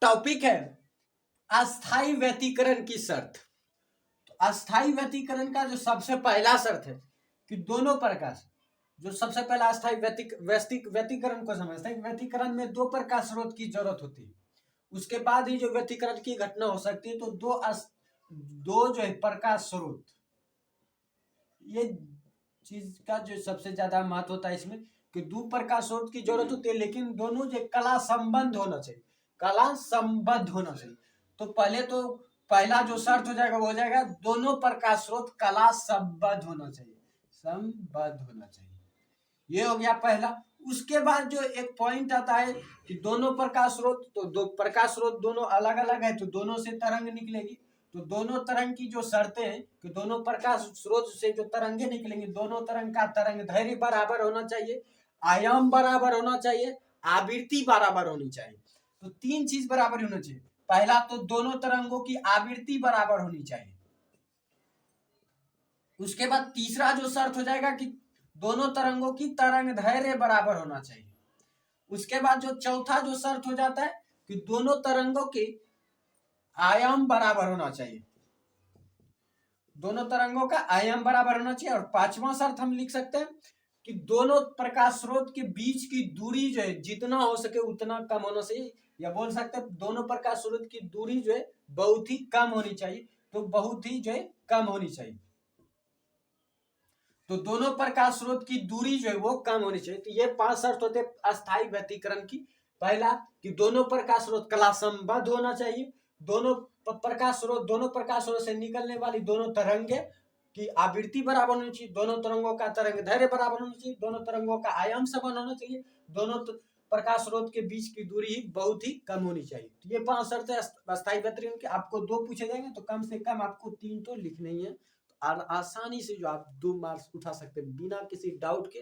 Topic है अस्थाई व्यतिकरण की शर्त। तो अस्थाई व्यतिकरण का जो सबसे पहला शर्त है कि दोनों प्रकाश, जो सबसे पहला अस्थाई व्यतिकरण को समझते हैं, व्यतिकरण में दो प्रकाश स्रोत की जरूरत होती है, उसके बाद ही जो व्यतिकरण की घटना हो सकती है। तो दो जो है प्रकाश स्रोत, ये चीज का जो सबसे ज्यादा महत्व होता है इसमें कि दो प्रकाश स्रोत की जरूरत होती है, लेकिन दोनों जो कला संबंध होना चाहिए, कला संबद्ध होना चाहिए। तो पहला जो शर्त हो जाएगा वो हो जाएगा दोनों प्रकाश स्रोत कला संबद्ध होना चाहिए, संबद्ध होना चाहिए। ये हो गया पहला। उसके बाद जो एक पॉइंट आता है कि दोनों प्रकाश स्रोत, तो दो प्रकाश स्रोत दोनों अलग अलग है तो दोनों से तरंग निकलेगी। तो दोनों तरंग की जो शर्तें हैं कि दोनों प्रकाश स्रोत से जो तरंगे निकलेंगी, दोनों तरंग का तरंग दैर्घ्य बराबर होना चाहिए, आयाम बराबर होना चाहिए, आवृत्ति बराबर होनी चाहिए। तो तीन चीज बराबर होना चाहिए। पहला तो दोनों तरंगों की आवृत्ति बराबर होनी चाहिए। उसके बाद तीसरा जो शर्त हो जाएगा कि दोनों तरंगों की तरंग दैर्घ्य बराबर होना चाहिए। उसके बाद जो चौथा जो शर्त हो जाता है कि दोनों तरंगों के आयाम बराबर होना चाहिए, दोनों तरंगों का आयाम बराबर होना चाहिए। और पांचवा शर्त हम लिख सकते हैं कि दोनों प्रकाश स्रोत के बीच की दूरी जो है जितना हो सके उतना कम होना चाहिए, या बोल सकते हैं दोनों प्रकाश स्रोत की दूरी जो है बहुत ही कम होनी चाहिए। तो बहुत ही जो है कम होनी चाहिए। तो दोनों प्रकाश स्रोत की दूरी जो है वो कम होनी चाहिए। तो ये पांच शर्त होते हैं अस्थाई व्यतिकरण की। पहला कि दोनों प्रकाश स्रोत कला संबद्ध होना चाहिए, दोनों प्रकाश स्रोत से निकलने वाली दोनों तरंगे की आवृत्ति बराबर होनी चाहिए, दोनों तरंगों का तरंग दैर्घ्य बराबर होना चाहिए, दोनों तरंगों का आयाम समान होना चाहिए, दोनों प्रकाश स्रोत के बीच की दूरी ही बहुत ही कम होनी चाहिए। तो ये पांच शर्तें अस्थाई व्यतिकरण की। आपको दो पूछे जाएंगे तो कम से कम आपको तीन तो लिखने ही है। आसानी से जो आप 2 मार्क्स उठा सकते हैं बिना किसी डाउट के,